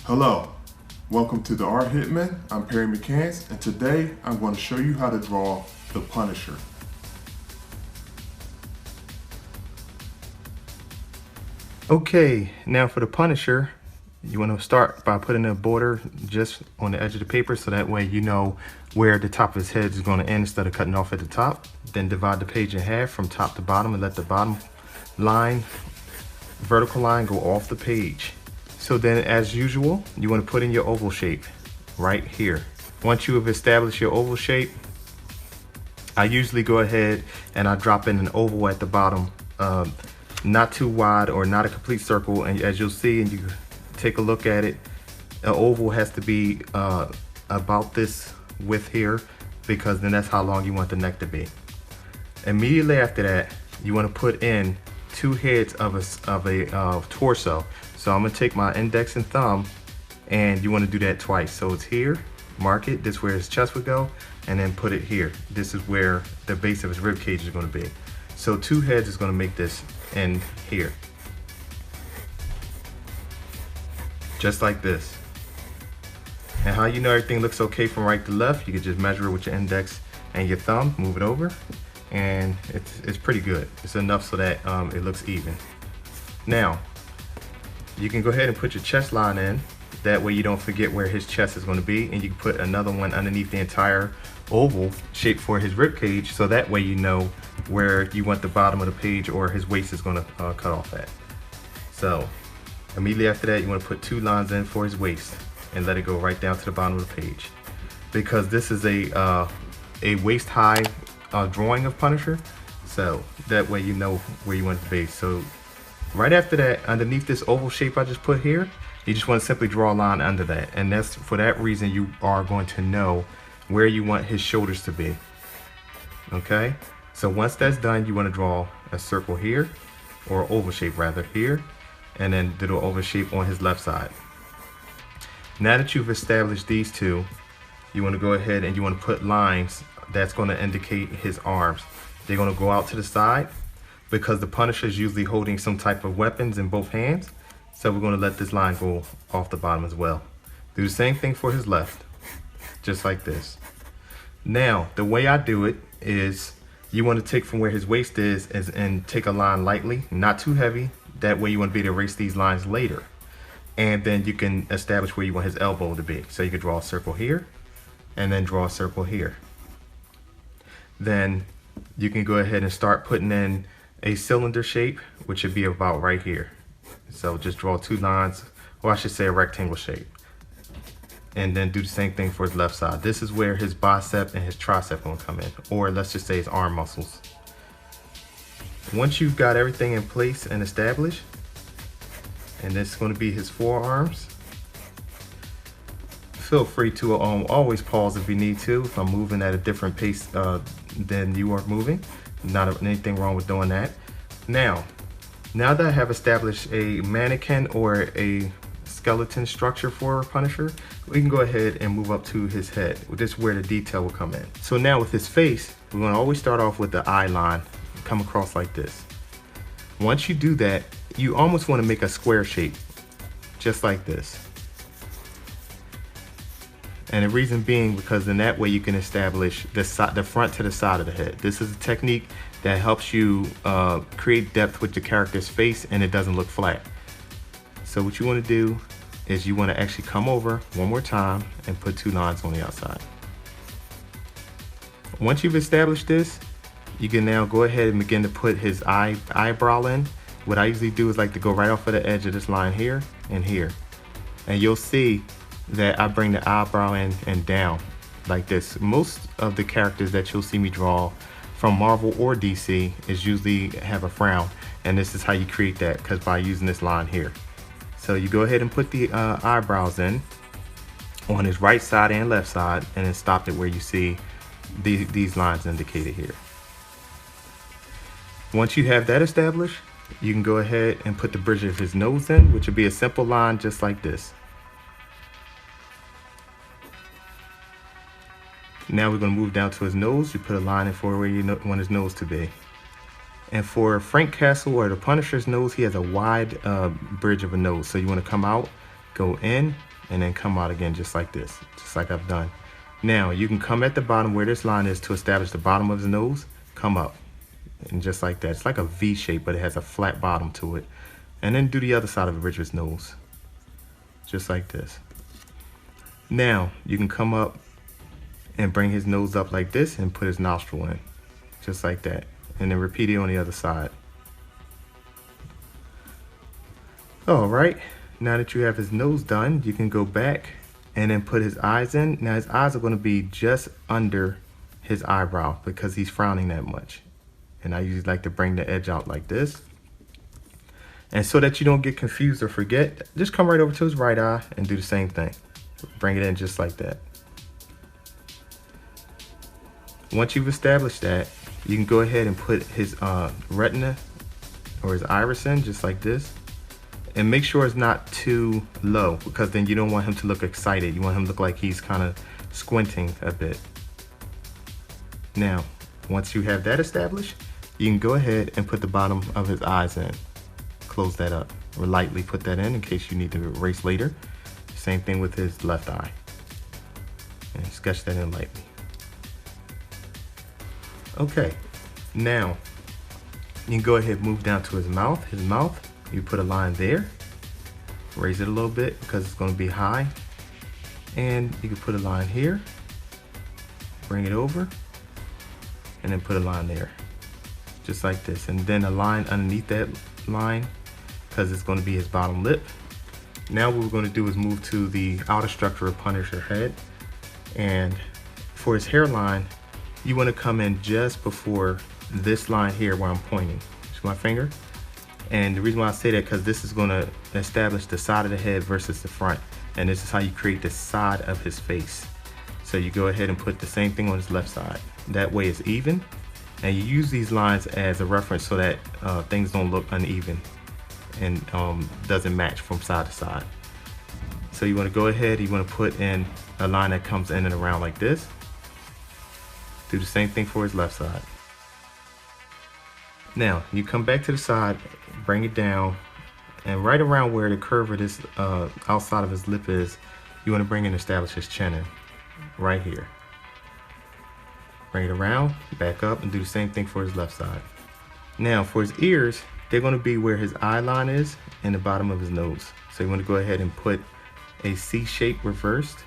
Hello, welcome to the Art Hitman. I'm Perry McCants, and today I'm going to show you how to draw the Punisher. Okay, now for the Punisher, you want to start by putting a border just on the edge of the paper so that way you know where the top of his head is going to end instead of cutting off at the top. Then divide the page in half from top to bottom and let the bottom line, vertical line, go off the page. So then, as usual, you want to put in your oval shape right here. Once you have established your oval shape, I usually go ahead and I drop in an oval at the bottom, not too wide or not a complete circle. And as you'll see, and you take a look at it, an oval has to be about this width here, because then that's how long you want the neck to be. Immediately after that, you want to put in two heads of a torso. So I'm gonna take my index and thumb, and you want to do that twice. So it's here, mark it, this is where his chest would go, and then put it here. This is where the base of his rib cage is going to be. So two heads is going to make this end here, just like this. And how you know everything looks okay from right to left, you can just measure it with your index and your thumb, move it over, and it's pretty good. It's enough so that it looks even. Now you can go ahead and put your chest line in, that way you don't forget where his chest is going to be, and you can put another one underneath the entire oval shape for his rib cage, so that way you know where you want the bottom of the page or his waist is going to cut off at. So immediately after that, you want to put two lines in for his waist and let it go right down to the bottom of the page, because this is a waist high drawing of Punisher, so that way you know where you want it to be. So right after that, underneath this oval shape I just put here, you just want to simply draw a line under that, and that's for that reason you are going to know where you want his shoulders to be. Okay, so once that's done, you want to draw a circle here, or oval shape rather, here, and then do the oval shape on his left side. Now that you've established these two, you want to go ahead and you want to put lines that's going to indicate his arms. They're going to go out to the side, because the Punisher is usually holding some type of weapons in both hands. So we're going to let this line go off the bottom as well. Do the same thing for his left, just like this. Now, the way I do it is, you want to take from where his waist is and take a line lightly, not too heavy. That way you want to be able to erase these lines later. And then you can establish where you want his elbow to be. So you can draw a circle here, and then draw a circle here. Then you can go ahead and start putting in a cylinder shape, which would be about right here. So just draw two lines, or I should say a rectangle shape, and then do the same thing for his left side. This is where his bicep and his tricep will come in, or let's just say his arm muscles. Once you've got everything in place and established, and this is going to be his forearms, feel free to always pause if you need to, if I'm moving at a different pace than you are moving. Not anything wrong with doing that. Now that I have established a mannequin or a skeleton structure for Punisher, we can go ahead and move up to his head. This is where the detail will come in. So now with his face, we're going to always start off with the eye line, come across like this. Once you do that, you almost want to make a square shape, just like this. And the reason being, because in that way you can establish the front to the side of the head. This is a technique that helps you create depth with the character's face, and it doesn't look flat. So what you want to do is you want to actually come over one more time and put two lines on the outside. Once you've established this, you can now go ahead and begin to put his eyebrow in. What I usually do is like to go right off of the edge of this line here and here. And you'll see that I bring the eyebrow in and down like this. Most of the characters that you'll see me draw from Marvel or DC is usually have a frown, and this is how you create that, because by using this line here. So you go ahead and put the eyebrows in on his right side and left side, and then stop it where you see these lines indicated here. Once you have that established, you can go ahead and put the bridge of his nose in, which would be a simple line just like this. Now we're going to move down to his nose. You put a line in for where you want his nose to be. And for Frank Castle or the Punisher's nose, he has a wide bridge of a nose. So you want to come out, go in, and then come out again just like this, just like I've done. Now you can come at the bottom where this line is to establish the bottom of his nose, come up, and just like that. It's like a V shape, but it has a flat bottom to it. And then do the other side of Richard's nose, just like this. Now you can come up and bring his nose up like this and put his nostril in, just like that. And then repeat it on the other side. All right, now that you have his nose done, you can go back and then put his eyes in. Now his eyes are going to be just under his eyebrow because he's frowning that much. And I usually like to bring the edge out like this. And so that you don't get confused or forget, just come right over to his right eye and do the same thing. Bring it in just like that. Once you've established that, you can go ahead and put his retina or his iris in just like this. And make sure it's not too low, because then you don't want him to look excited. You want him to look like he's kind of squinting a bit. Now, once you have that established, you can go ahead and put the bottom of his eyes in. Close that up, or lightly put that in case you need to erase later. Same thing with his left eye. And sketch that in lightly. Okay, now you can go ahead and move down to his mouth. You put a line there, raise it a little bit because it's going to be high, and you can put a line here, bring it over, and then put a line there, just like this, and then a line underneath that line because it's going to be his bottom lip. Now what we're going to do is move to the outer structure of Punisher head, and for his hairline, you want to come in just before this line here where I'm pointing. See my finger? And the reason why I say that, because this is going to establish the side of the head versus the front. And this is how you create the side of his face. So you go ahead and put the same thing on his left side. That way it's even. And you use these lines as a reference so that things don't look uneven and doesn't match from side to side. So you want to go ahead, you want to put in a line that comes in and around like this. Do the same thing for his left side. Now, you come back to the side, bring it down, and right around where the curve of this outside of his lip is, you want to bring and establish his chin in, right here. Bring it around, back up, and do the same thing for his left side. Now, for his ears, they're going to be where his eye line is and the bottom of his nose. So you want to go ahead and put a C shape reversed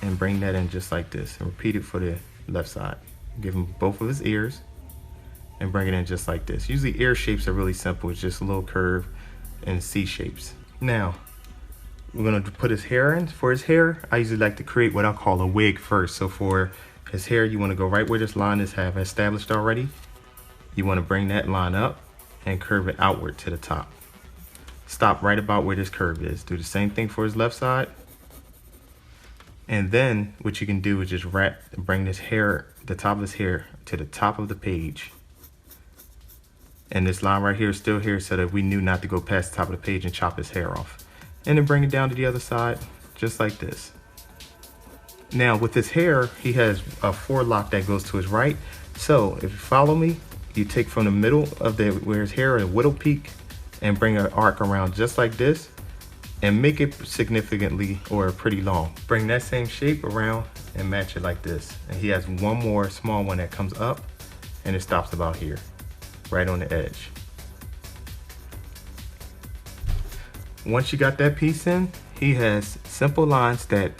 and bring that in just like this, and repeat it for the left side. Give him both of his ears and bring it in just like this. Usually ear shapes are really simple. It's just a little curve and C shapes. Now, we're gonna put his hair in. For his hair, I usually like to create what I call a wig first. So for his hair, you wanna go right where this line is have established already. You wanna bring that line up and curve it outward to the top. Stop right about where this curve is. Do the same thing for his left side. And then what you can do is just bring this hair, the top of his hair, to the top of the page. And this line right here is still here so that we knew not to go past the top of the page and chop his hair off. And then bring it down to the other side, just like this. Now with his hair, he has a forelock that goes to his right. So if you follow me, you take from the middle of where his hair, a whittle peak, and bring an arc around just like this, and make it significantly or pretty long. Bring that same shape around and match it like this. And he has one more small one that comes up and it stops about here, right on the edge. Once you got that piece in, he has simple lines that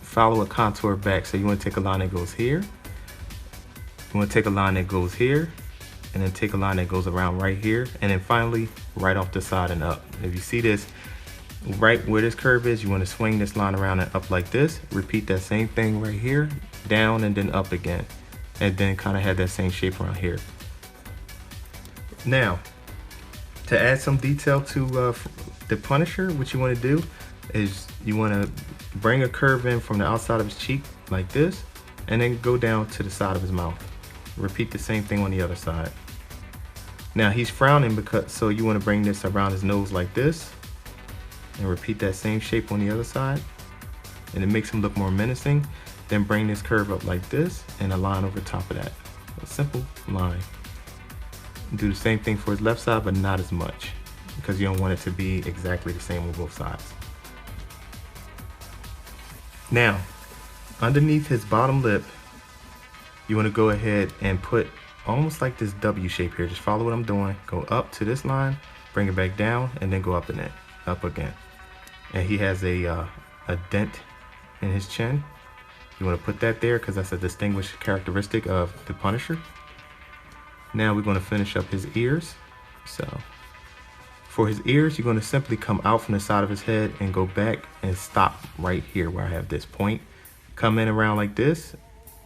follow a contour back. So you want to take a line that goes here. You want to take a line that goes here, and then take a line that goes around right here, and then finally right off the side and up. If you see this, right where this curve is, you want to swing this line around and up like this. Repeat that same thing right here, down and then up again, and then kind of have that same shape around here. Now, to add some detail to the Punisher, what you want to do is you want to bring a curve in from the outside of his cheek like this, and then go down to the side of his mouth. Repeat the same thing on the other side. Now he's frowning, so you want to bring this around his nose like this, and repeat that same shape on the other side, and it makes him look more menacing. Then bring this curve up like this and a line over top of that, a simple line. Do the same thing for his left side, but not as much, because you don't want it to be exactly the same on both sides. Now, underneath his bottom lip, you want to go ahead and put almost like this W shape here. Just follow what I'm doing. Go up to this line, bring it back down, and then go up in it, up again. And he has a dent in his chin. You want to put that there because that's a distinguished characteristic of the Punisher. Now we're going to finish up his ears. So for his ears, you're going to simply come out from the side of his head and go back and stop right here where I have this point. Come in around like this,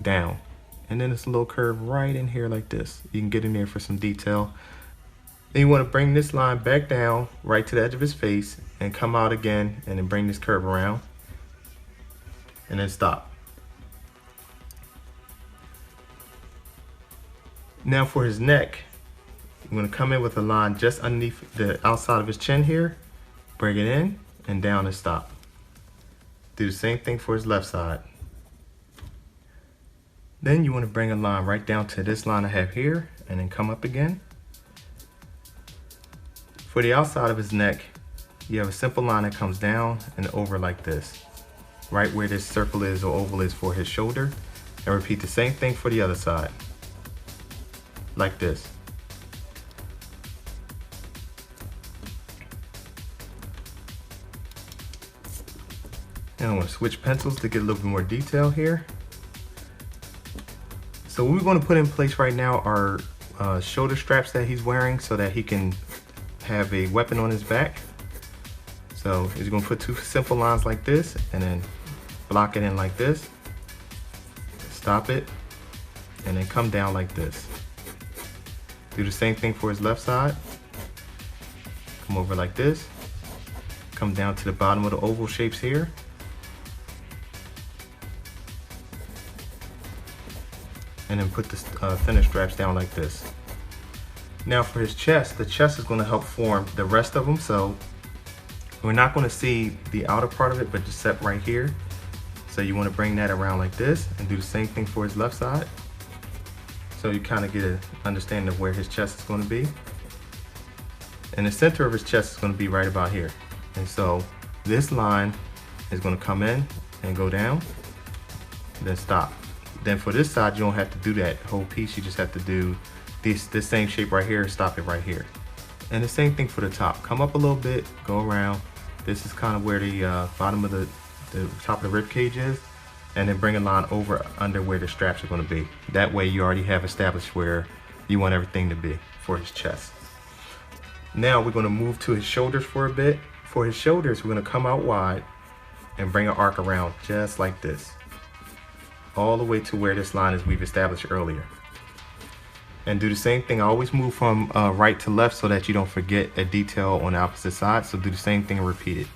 down. And then it's a little curve right in here like this. You can get in there for some detail. Then you want to bring this line back down right to the edge of his face and come out again and then bring this curve around and then stop. Now for his neck, you're going to come in with a line just underneath the outside of his chin here, bring it in and down and stop. Do the same thing for his left side. Then you want to bring a line right down to this line I have here and then come up again. For the outside of his neck, you have a simple line that comes down and over like this, right where this circle is or oval is for his shoulder. And repeat the same thing for the other side, like this. And I'm going to switch pencils to get a little bit more detail here. So what we're going to put in place right now are shoulder straps that he's wearing so that he can have a weapon on his back. So he's going to put two simple lines like this and then block it in like this, stop it, and then come down like this. Do the same thing for his left side. Come over like this, come down to the bottom of the oval shapes here. And then put the thinner straps down like this. Now for his chest, the chest is going to help form the rest of them. So we're not going to see the outer part of it, but just set right here. So you want to bring that around like this and do the same thing for his left side. So you kind of get an understanding of where his chest is going to be. And the center of his chest is going to be right about here. And so this line is going to come in and go down, then stop. Then for this side, you don't have to do that whole piece. You just have to do this same shape right here, stop it right here. And the same thing for the top. Come up a little bit, go around. This is kind of where the bottom of the top of the rib cage is. And then bring a line over under where the straps are going to be. That way you already have established where you want everything to be for his chest. Now we're going to move to his shoulders for a bit. For his shoulders, we're going to come out wide and bring an arc around just like this, all the way to where this line is we've established earlier. And do the same thing. I always move from right to left so that you don't forget a detail on the opposite side. So do the same thing and repeat it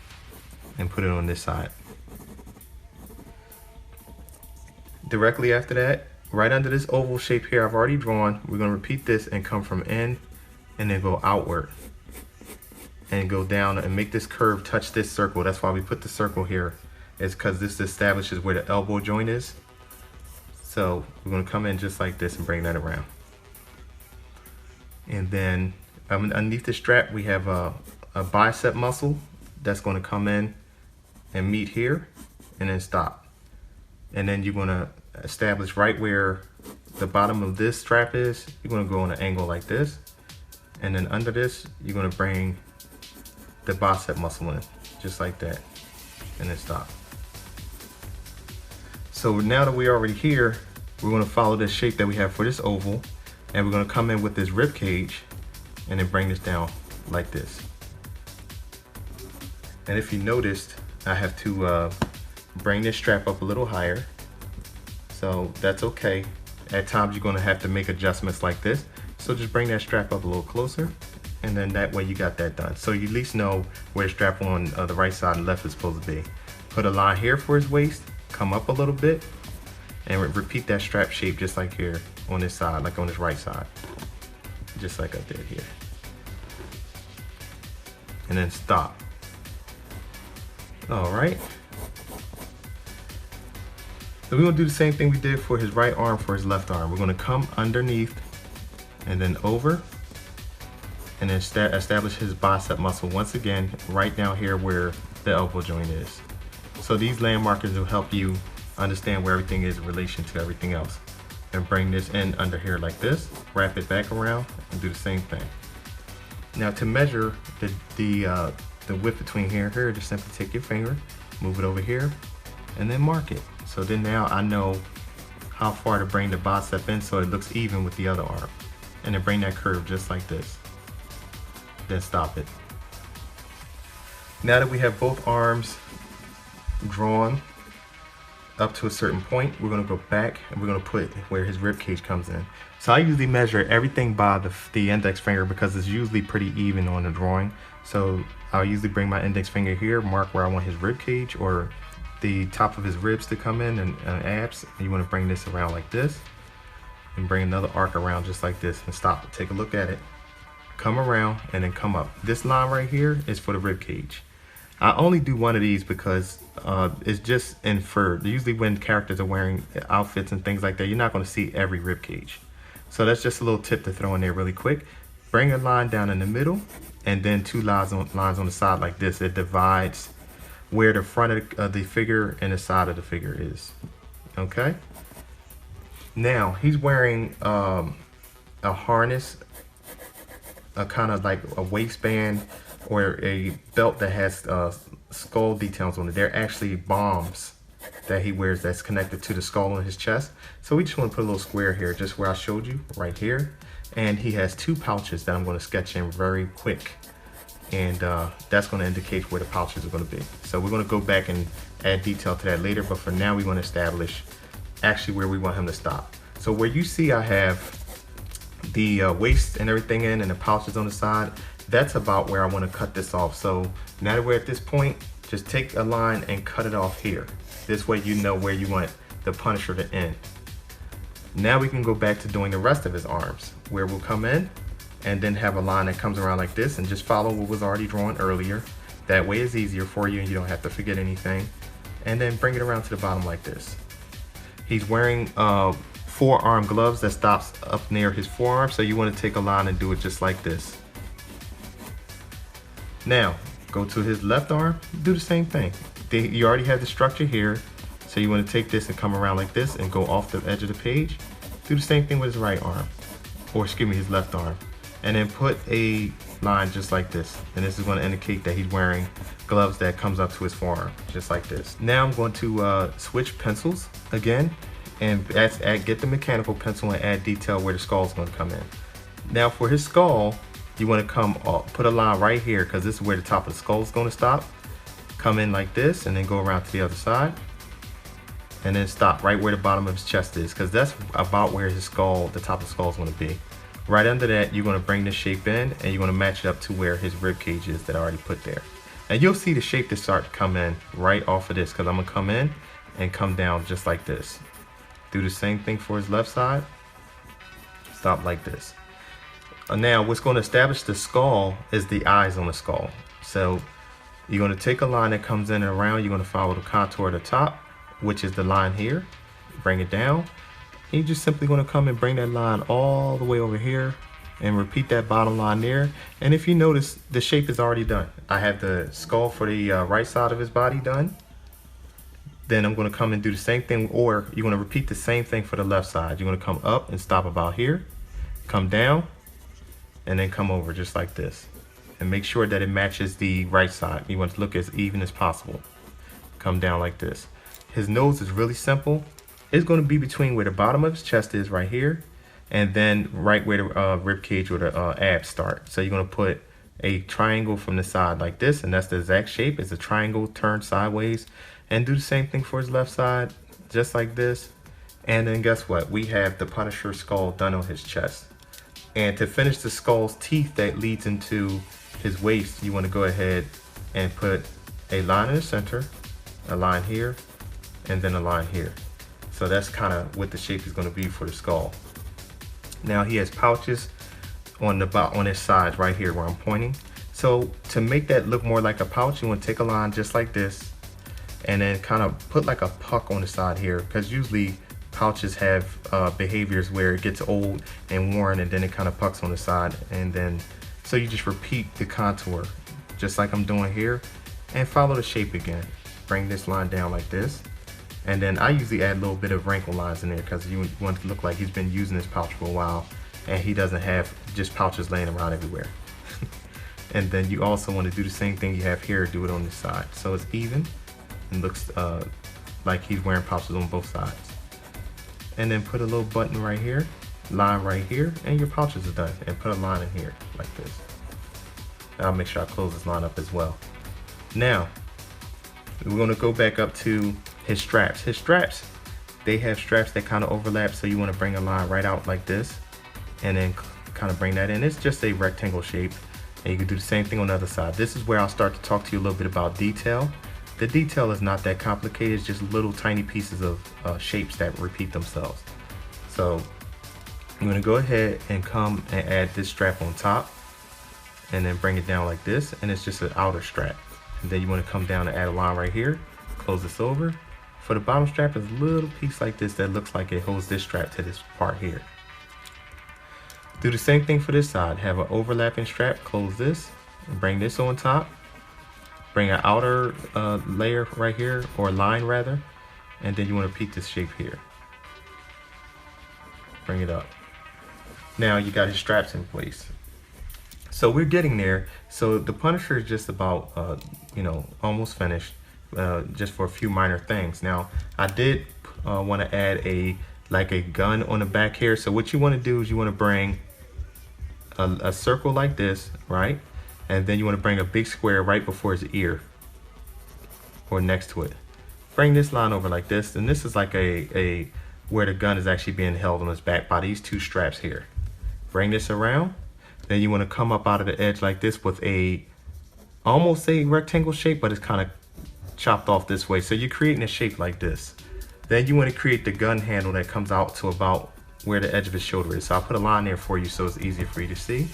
and put it on this side. Directly after that, right under this oval shape here I've already drawn, we're going to repeat this and come from in and then go outward and go down and make this curve touch this circle. That's why we put the circle here, is because this establishes where the elbow joint is. So we're going to come in just like this and bring that around. And then underneath the strap we have a bicep muscle that's going to come in and meet here and then stop. And then you're going to establish right where the bottom of this strap is. You're going to go on an angle like this. And then under this, you're going to bring the bicep muscle in, just like that, and then stop. So now that we're already here, we're going to follow this shape that we have for this oval, and we're going to come in with this rib cage and then bring this down like this. And if you noticed, I have to bring this strap up a little higher. So that's okay. At times you're going to have to make adjustments like this. So just bring that strap up a little closer, and then that way you got that done. So you at least know where the strap on the right side and left is supposed to be. Put a line here for his waist, come up a little bit, and repeat that strap shape just like here on this side, like on this right side. Just like I did here. And then stop. All right. So we're gonna do the same thing we did for his right arm for his left arm. We're gonna come underneath and then over, and then establish his bicep muscle once again, right down here where the elbow joint is. So these land markers will help you understand where everything is in relation to everything else. And bring this in under here like this, wrap it back around, and do the same thing. Now to measure the width between here and here, just simply take your finger, move it over here, and then mark it. So then now I know how far to bring the bicep in so it looks even with the other arm. And then bring that curve just like this. Then stop it. Now that we have both arms drawn up to a certain point, we're going to go back and we're going to put where his rib cage comes in. So I usually measure everything by the index finger because it's usually pretty even on the drawing. So I'll usually bring my index finger here, mark where I want his rib cage or the top of his ribs to come in and abs. And you want to bring this around like this and bring another arc around just like this and stop it. Take a look at it. Come around and then come up. This line right here is for the rib cage. I only do one of these because it's just inferred. Usually when characters are wearing outfits and things like that, you're not going to see every rib cage. So that's just a little tip to throw in there really quick. Bring a line down in the middle and then two lines on the side like this. It divides where the front of the figure and the side of the figure is. Okay? Now, he's wearing a harness, a kind of like a waistband or a belt that has skull details on it. They're actually bombs that he wears that's connected to the skull on his chest. So we just want to put a little square here, just where I showed you, right here. And he has two pouches that I'm going to sketch in very quick. And that's going to indicate where the pouches are going to be. So we're going to go back and add detail to that later, but for now we want to establish actually where we want him to stop. So where you see I have the waist and everything in and the pouches on the side, that's about where I want to cut this off. So now that we're at this point, just take a line and cut it off here. This way you know where you want the Punisher to end. Now we can go back to doing the rest of his arms, where we'll come in and then have a line that comes around like this and just follow what was already drawn earlier. That way it's easier for you and you don't have to forget anything. And then bring it around to the bottom like this. He's wearing forearm gloves that stops up near his forearm, so you want to take a line and do it just like this. Now, go to his left arm, do the same thing. You already have the structure here, so you want to take this and come around like this and go off the edge of the page. Do the same thing with his right arm, or excuse me, his left arm. And then put a line just like this. And this is going to indicate that he's wearing gloves that comes up to his forearm, just like this. Now I'm going to switch pencils again and get the mechanical pencil and add detail where the skull is going to come in. Now for his skull, you want to come up, put a line right here because this is where the top of the skull is going to stop. Come in like this and then go around to the other side. And then stop right where the bottom of his chest is, because that's about where his skull, the top of the skull is going to be. Right under that, you're going to bring this shape in and you're going to match it up to where his rib cage is that I already put there. And you'll see the shape to start to come in right off of this, because I'm going to come in and come down just like this. Do the same thing for his left side. Stop like this. Now what's going to establish the skull is the eyes on the skull. So you're going to take a line that comes in and around. You're going to follow the contour at the top, which is the line here. Bring it down. And you're just simply going to come and bring that line all the way over here and repeat that bottom line there. And if you notice, the shape is already done. I have the skull for the right side of his body done. Then I'm going to come and do the same thing, or you're going to repeat the same thing for the left side. You're going to come up and stop about here, come down, and then come over just like this. And make sure that it matches the right side. You want to look as even as possible. Come down like this. His nose is really simple. It's going to be between where the bottom of his chest is right here, and then right where the rib cage or the abs start. So you're going to put a triangle from the side like this, and that's the exact shape. It's a triangle turned sideways. And do the same thing for his left side, just like this. And then guess what? We have the Punisher skull done on his chest. And to finish the skull's teeth that leads into his waist, you want to go ahead and put a line in the center, a line here, and then a line here. So that's kind of what the shape is going to be for the skull. Now he has pouches on his sides right here where I'm pointing. So to make that look more like a pouch, you want to take a line just like this and then kind of put like a puck on the side here, because usually pouches have behaviors where it gets old and worn and then it kind of pucks on the side. And then so you just repeat the contour just like I'm doing here and follow the shape again. bring this line down like this. And then I usually add a little bit of wrinkle lines in there because you want it to look like he's been using this pouch for a while and he doesn't have just pouches laying around everywhere. And then you also want to do the same thing you have here, do it on this side. So it's even and looks like he's wearing pouches on both sides. And then put a little button right here, line right here, and your pouches are done. And put a line in here like this. And I'll make sure I close this line up as well. Now, we're going to go back up to his straps. His straps, they have straps that kind of overlap, so you want to bring a line right out like this and then kind of bring that in. It's just a rectangle shape, and you can do the same thing on the other side. This is where I'll start to talk to you a little bit about detail. The detail is not that complicated, it's just little tiny pieces of shapes that repeat themselves. So I'm going to go ahead and come and add this strap on top and then bring it down like this, and it's just an outer strap. And then you want to come down and add a line right here, close this over. For the bottom strap is a little piece like this that looks like it holds this strap to this part here. Do the same thing for this side. Have an overlapping strap, close this, and bring this on top. Bring an outer layer right here, or line rather, and then you want to repeat this shape here. Bring it up. Now you got his straps in place. So we're getting there. So the Punisher is just about, you know, almost finished, just for a few minor things. Now, I did want to add like a gun on the back here. So what you want to do is you want to bring a circle like this, right? And then you want to bring a big square right before his ear, or next to it. Bring this line over like this, and this is like where the gun is actually being held on his back by these two straps here. Bring this around. Then you want to come up out of the edge like this with almost a rectangle shape, but it's kind of chopped off this way. So you're creating a shape like this. Then you want to create the gun handle that comes out to about where the edge of his shoulder is. So I'll put a line there for you so it's easier for you to see.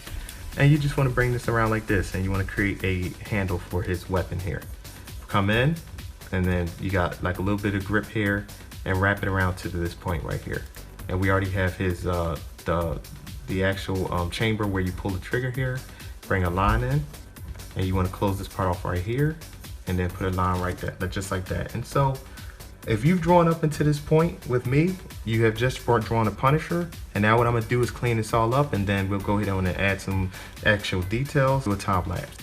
And you just want to bring this around like this, and you want to create a handle for his weapon here. Come in, and then you got like a little bit of grip here, and wrap it around to this point right here. And we already have his the actual chamber where you pull the trigger here. Bring a line in, and you want to close this part off right here, and then put a line right there, just like that. And so if you've drawn up into this point with me, you have just drawn a Punisher, and now what I'm going to do is clean this all up, and then we'll go ahead and add some actual details to a time lapse.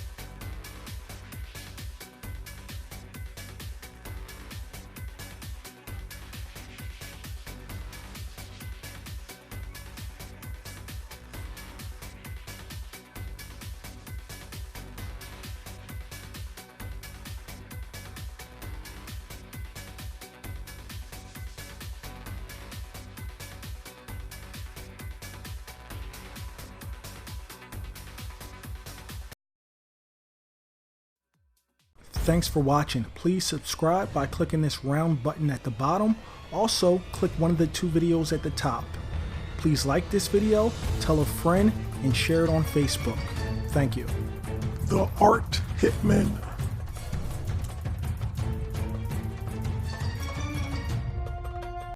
Thanks for watching. Please subscribe by clicking this round button at the bottom. Also, click one of the two videos at the top. Please like this video, tell a friend, and share it on Facebook. Thank you. The Art Hitman.